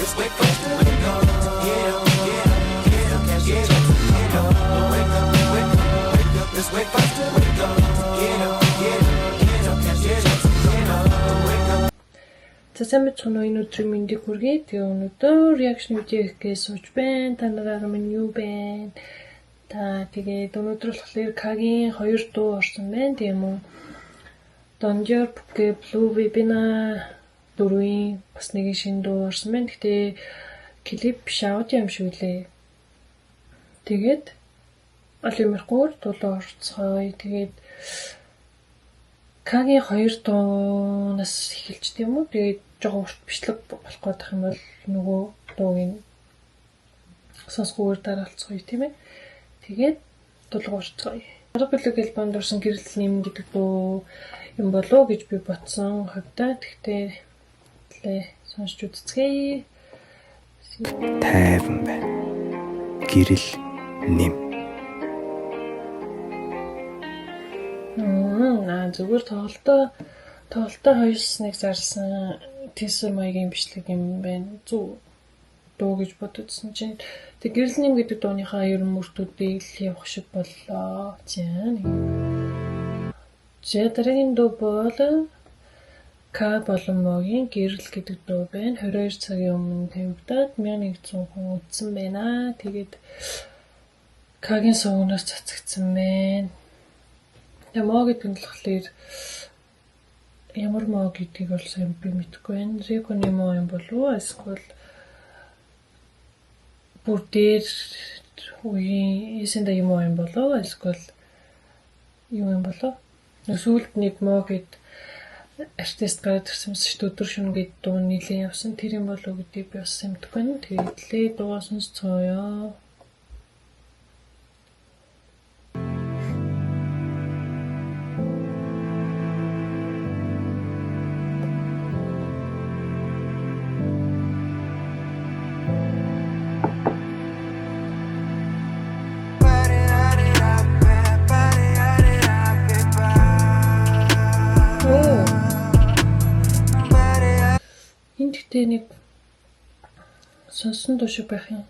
За сайн энэ өдрийн мэндийг хүргэе. Тэгээ өнөөдөр реакшн видео хийх сууж байна. Та нараа минь юу байна? Тэгээд өнөөдөр болохоор Kaгийн 2 дуу орсон байна. Тийм үү? Donjor Puke Blue Vibina дөрвийн бас нэг шинэ дуу орсон байна. Гэтэ клип шаут юм шиг үлээ. Тэгээд олимэрхүүр дуулаа орцгоё. Тэгээд Kaгийн 2 дуунаас эхэлж тийм үү? Тэгээд жоохон урт бичлэг болох гэдэг юм бол нөгөө дуугийн сонсгоор дараалцгоё тийм ээ. Тэгээд дуулгарцгоё. Арга билег альбомд орсон гэрэл нэм гэдэг дуу юм болоо гэж би бодсон хавтаа. Тэгтээ сонсч үзцгээе. Тайван байна. Гэрэл нэм. Зүгээр тоглолтоо хойсныг зарсан тийсэр маягийн бичлэг юм байна. Зүг дуу гэж бодсон чинь тэг гэрэл нэм гэдэг дууныхаа ерөн мөртүүдийг л явах шиг боллоо. За дараагийн дуу бол К болон Могийн гэрэл гэдэг дуу байна. 22 цагийн өмнө тавигдаад 1100 хүн үзсэн байна. Тэгээд Кагийн сувнаас цацагдсан байна. Мо гэдэг нь болохоор ямар мо гэдгийг бол сайн би мэдэхгүй байна. Реконы мо юм болов уу? Эсвэл бүр дээр үеийн эсэндээ юм болов уу? Эсвэл юу юм болов? Сүүлд нэг мо гэд артист гараад ирсэн шүү дээ. Өдөр шөнө гэд дуу нилээ явсан. Тэр юм болов уу гэдгийг би бас мэдгүй байна. Тэгээд лээ дуугаа сонсцгоё. Нэг сонсон дуу шиг байх юм.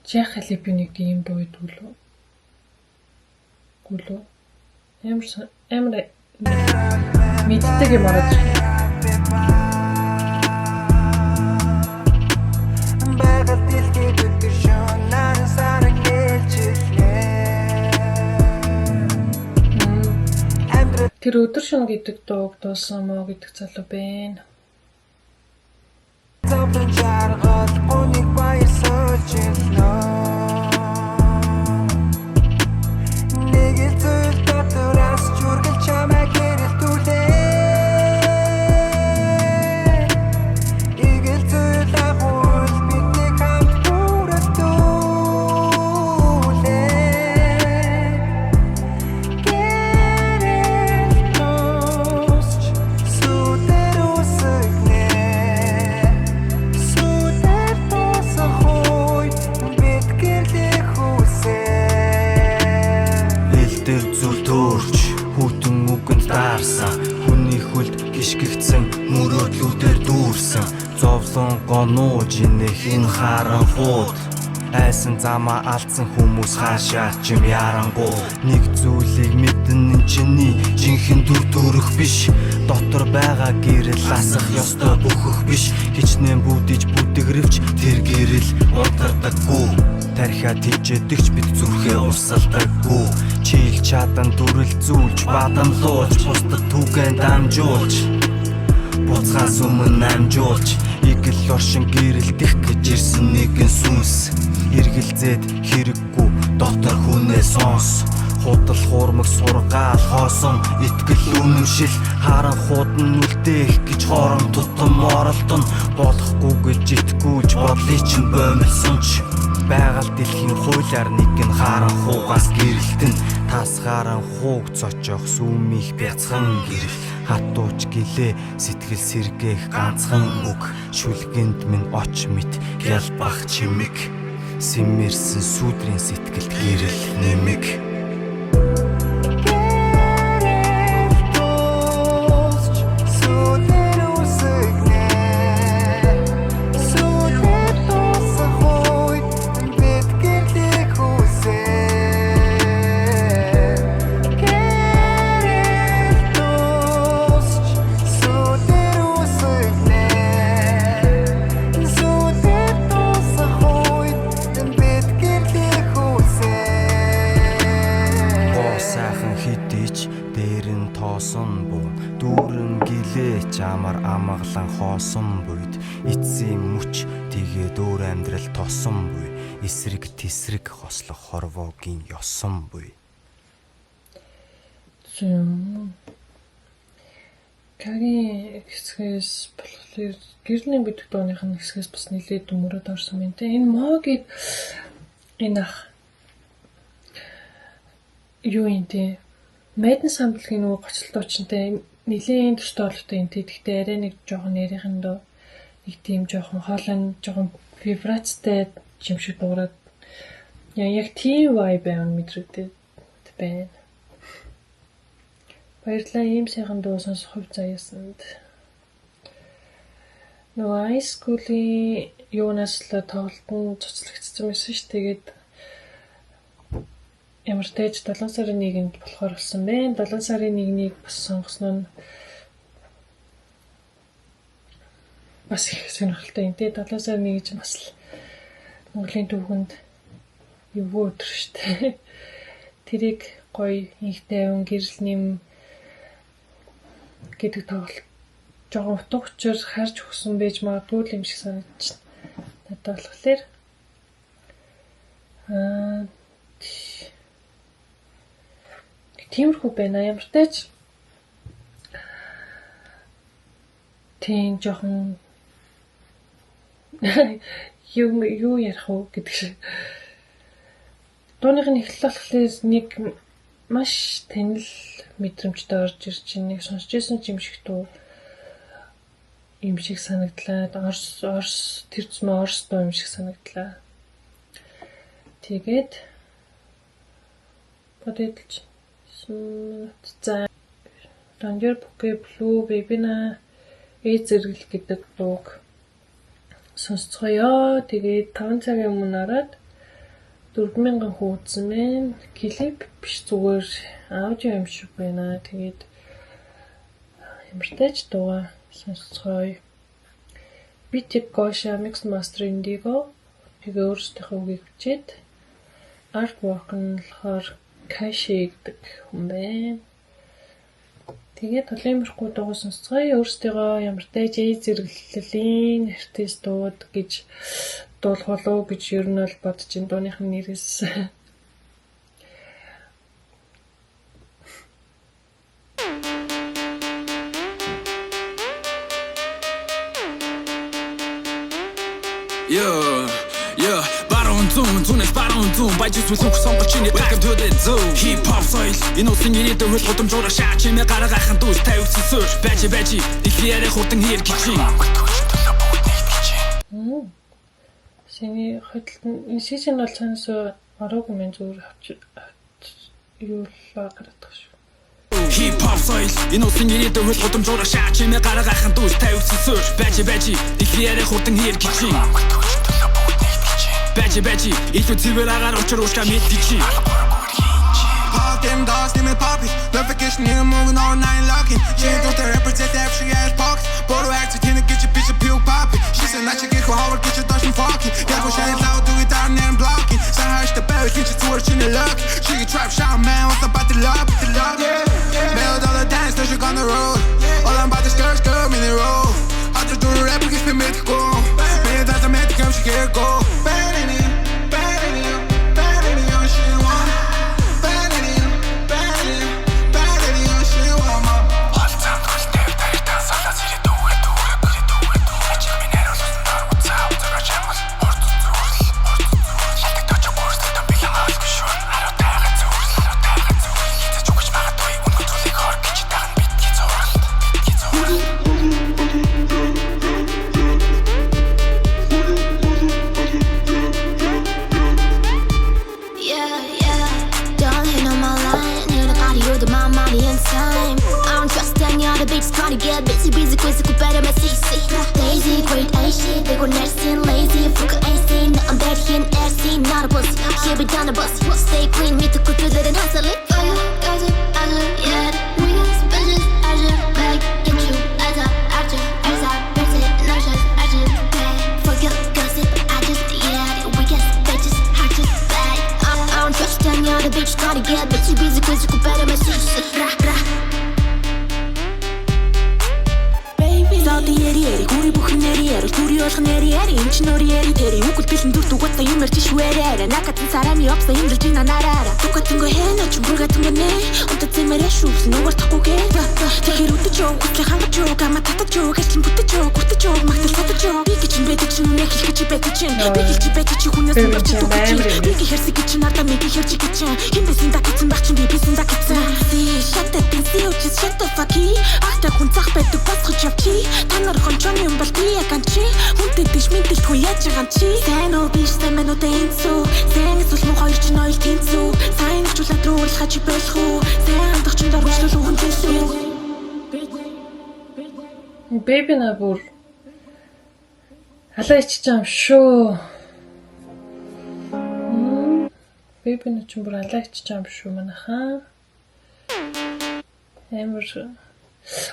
Жах халип нэг ийм дуу идүүлээ. Гүлөө. Амар мэддэг юм ороод байна. Тэр өдөр шөнө гэдэг дууг дуусан мó гэдэг залуу байна. Мөрөөдлүүдээр дүүрсэн зовлон гонууж инэх энэ харанхууд айсан замаа алдсан хүмүүс хаашаа ч юм ярангуу нэг зүйлийг мэдэн чиний жинхэнэ дүр төрөх биш дотор байгаа гэрэл асах ёстой бөхөх биш хичнээн бүдэж бүдэгрэвч тэр гэрэл унтардаггүй тархиад тийжэдэгч бид зүрхээ урсалдаггүй чийл чадан дүрэл зүүлж бадамлуулж бусдад түгэн дамжуулж буцхаас өмнө намжуулж игэл оршин гэрэлдэх гэж ирсэн нэгэн сүнс эргэлзээд хэрэггүй дотор хүнээ сонс худал хуурмаг сургаал хоосон итгэл үнэмшил харанхууд нь үлдээх гэж хоорон тутам оролдоно болохгүй гэж итгэвч бодлыг чинь боомлсонч байгаль дэлхийн хуулиар нэгэн харанхуугаас гэрэлтэн тас харанхууг цочоох сүмих бяцхан гэрэл хатууч гэлээ сэтгэл сэргээх ганцхан үг шүлгэнд минь оч мэд ялбах чимэг симэрсэн сүдрийн сэтгэлд гэрэл нэмэг сүдэр үсэг Түүрэн гэлээч амар амгалан хоосон буйд эцсийн мөч тэгээд өөр амьдрал тосон буй эсрэг тесрэг хослох хорвоогийн ёсон буй. Кари хэсгээс болохоор гэрний бид дууных нь хэсгээс бас нэлээд өмөрөд орсон юм те. Энэ могийг энэ ах юу юм те. Мэдэн самтлагын нөгөө гоцлт очинтэй нэлээд төстэй олготой юм те. Гэхдээ арай нэг жоохон ярихандаа нэг тийм жоохон хоолой жоохон вибрацтай юм шиг дуурайд яг тийм vibe байна мэдрэгдээд байна. Баярлалаа ийм сайхан дуу сонсох хувь заяасанд. Нөгөө high school-ийн юунаас л тоглолтод цоцлогдсон байсан ш. Тэгээд ямар тааж 7 сарын 1-нд болохоор болсон байна. 7 сарын 1-ийг бас сонгосноо нь бас их сонирхолтой юм те. 7 сарын 1 гэж бас л Монголын түүхэнд юу өдөр штэ. Тэрийг гоё их тайван гэрэл нэм гэдэг тоглолт жоохон утга учир харж өгсөн байж магадгүй юм шиг санагдаж байна. Надад болохоор тиймэрхүү байна. Ямар ч тач тийм жоохон юу ярих уу гэдэг шиг. Дууных нь эхлэл болохоор нэг маш танил мэдрэмжтэй орж ирж байна. Нэг сонсч ирсэн юм шиг дуу юм шиг санагдлаа. Орс тэр зам орс дуу юм шиг санагдлаа. Тэгээд бодож за Ranger Bouquet Blue Baby-на зэрэгэл гэдэг дууг сонсцгоё. Тэгээд 5 цагийн өмнө ороод 4000 хуудсан байна. Клип биш зүгээр аудио юм шиг байна. Тэгээд ямар тач дууга сонсцгоё. Bitip Gosha Mix Master Indigo тэгээ өөрсдийнхөө үгийг хүчээд artwork нь болохоор Kashi гэдэг хүн байна. Тэгээд толимрахгүй дууга сонсцгоё. Өөрсдөө ямар тач зэрэглэлийн артистууд гэж дуулах болов гэж ер нь бол бодож ин дууных нь нэрээс Баруун зүүнээс баруун зүүн баяж зүсүх сонгож чиний welcome to the zoo hip hop soil энэ үсэн ирээд хөл гудамжуура шаач юм гаргахын дүүс тавьсан суур бэж ихлээрээ хурдан хэр гिचин Синий хөдөлтөнд энэ шишин бол цаанаас ороогүй мэн зүгээр авч юулаа гараад шүү. Hip hop soil энэ үсэн ирээд хөл гудамжуура шаач юм гаргахын дүүс тавьсан суур бэж ихлээрээ хурдан хэр гिचин Бэчи илүү цэвэр агаар учир уушка мэдчихи Pop them dogs, give me poppy Verification in the moving all night locking She ain't got the represent that she ass box Bodo acts to get your bitch a pill poppy She said not you get her hard, get your dodge and fucking Yeah, go shine loud, do it down and blocking So hush the bell, get you to her chin and luck She can trap shot, man, what's about the love, Mail dollar dance, no she on the road All I'm about to skirt, me in the road I just do the rap, because we made it go Man, that's a man, she can't go Trying to get busy, quiz, better my CC. Lazy, great shit, they go nasty and lazy. Fuck AC, now I'm bad here in SC, not a pussy. She be down the bus, stay clean, me to cook it and hustle it. Yeah, we got bitches, I just like get you as a actor, as I press it, and I just pay. Fuck your gossip, I just we get bitches, I just bag. I don't trust any other bitch, trying to get busy, quiz, better my CC. одоо яри гүри бүхэн яри гүри болгон яри энэ ч нөр яри тэр үгэл бэлэн дүр дугатаа юм ярьж швэрэ накат сарами опса имдэлж ина нарара тукатинго хэна чумбургатинго нэ онтат зэмэрэ шүүс нөгөө тахгүйгээ тэр үтэж өөхөд хангаж юу гама татаж юу гэрлэн бүтэж юу гүтэж юу магтал татаж юу би гэж бэдэж нүнэ хэлгэж бэдэж би гэж бэдэж хүнээс бэрч төгөж би хэрсэг гэж надад нэг хэрж гэж хинбэсин дагцсан баг чи би бисэн дагцсан shut up and see what you shut the fuck ахта хүн цах байдаг босгож явчи та нар хончон юм бол би яганчи хүнтэй дэш мэдэлт хүн яаж байгаа чи сайн уу биш сайн мэн үү тэнцүү сайн эсвэл муу хоёр ч ноёл тэнцүү сайн чуулаад руу урлахаж болох уу сайн хандах чинь дөрвөлжлөл хүн тэнцүү Baby на бүр халаа ичж юм шүү. Baby на ч бүр халаа ичж юм шүү манайхаа. Амар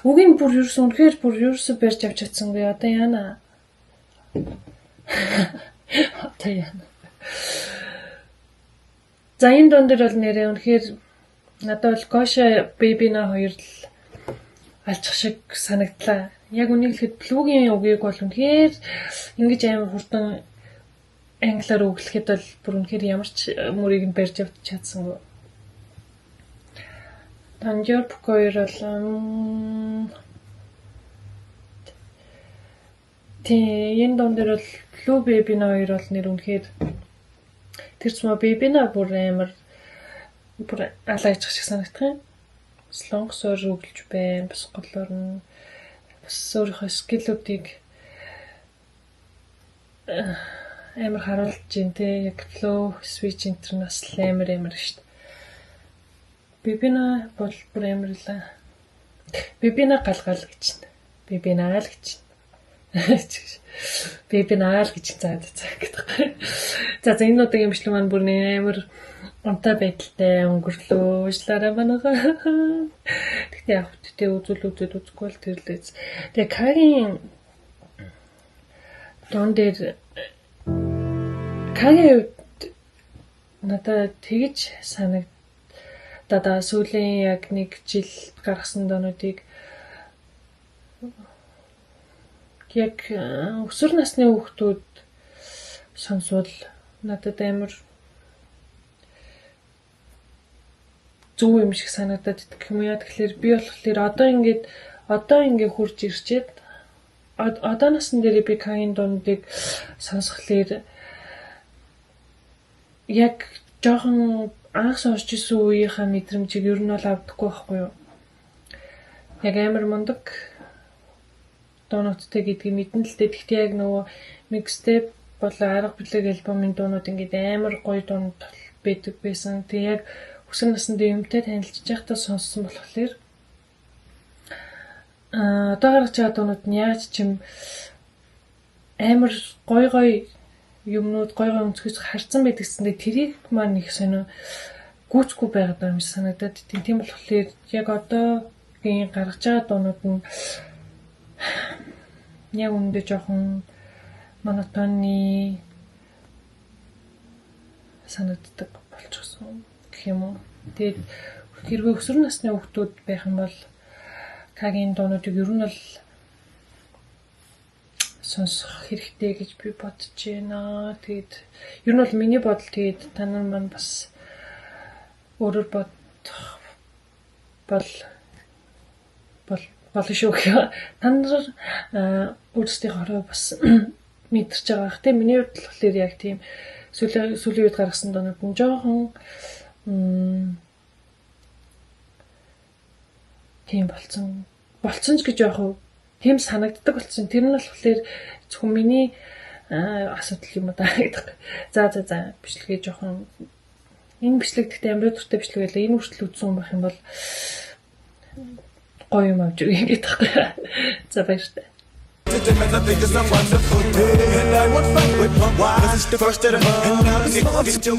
үгийн бүр ерөөсөн үнэхээр бүр ерөөсө барьж авч чадсангүй одоо яана. Одоо яана. За энэ донд дэр бол нэрээ үнэхээр надад бол Гоша Baby на хоёр л алчих шиг санагдлаа. Яг үнийг хэлэхэд плугийн үгийг бол үнэхээр ингэж амар хурдан англиар өглөхэд бол бүр үнэхээр ямар ч мөрийг нь барьж авч чадсангүй. Танжор Букойр бол энэ донд дэр бол Blue Baby на хоёр бол нэр үнэхээр тэр цэма Baby на бүр амар бүр алаачих шиг санагдах юм. Слонгсоор өглөж байна. Бас голоор нь бас өөрийнхөө скиллүүдийг амар харуулж байна те. Яг flow, switch интернэс амар шүү дээ. Бибина бол бүр амар л. Бибина галгал гэж байна. Бибина л гэж. Бибина л гэж заа гэдэг. За энэ удаагийн бичлэг маань бүр амар онтой байдалтай өнгөрлөө уушлаараа манайхаа. Тэгтээ яг хөттэй үзүүлээд үзэхгүй л тэрлээз. Тэгээ Карийн дон дээр Карийн надад тэгж санагдаа сүүлийн яг нэг жил гаргасан донуудыг яг өсвөр насны хүүхдүүд сонсвол надад амар зөв юм шиг санагдаад идэх юм яа тэгэхээр би болохоор одоо ингээд хурж ирчээд одоо насн дээр би Карийн дондыг сонсхолоор яг жоохон анх сонсч ирсэн үеийнхаа мэдрэмжийг ер нь бол авдаггүй байхгүй юу. Яг амар мундаг дуунуудтай гэдгийг мэдэн л дээ. Гэхдээ яг нөгөө mixtape болоо арга бүлэг альбомын дуунууд ингээд амар гоё дуунууд байдаг байсан. Тэгээ яг өсвөр наснд юмтай танилцж байхдаа сонссон болохоор одоо гарч байгаа дуунууд нь яаж ч юм амар гоё юмнууд гоё өнцгөөс харцсан байдагсэндээ тэрийг маань их сонио гүйцэхгүй байгаад байгаа юм шиг санагдаад тийм болохоор яг одоогийн гарч байгаа дуунууд нь яг үндэ жоохон монотонны санагддаг болчихсон гэх юм уу. Тэгээд хэрвээ өсвөр насны хүүхдүүд байх юм бол Карийн дуунуудыг ер нь бол сонсох хэрэгтэй гэж би бодож байна. Тэгээд ер нь бол миний бодол тэгээд та нар маань бас өөрөөр бодох болно шүү гэх. Та нар өөрсдийнхөө бас мэдэрч байгаа бах тийм. Миний хувьд болохоор яг тийм сүүлийн үед гаргасан дуунууд нь жоохон тийм болцсон ч гэж яг тийм санагддаг болсон. Тэр нь болохоор зөвхөн миний асуудал юм даа гэдэг. За бичлэгээ жоохон энэ бичлэг гэхдээ амар өдөртэй бичлэг байлаа. Энэ хүртэл үзсэн юм байх юм бол гоё юм авч ирэх гэдэг таахгүй. За баяртай.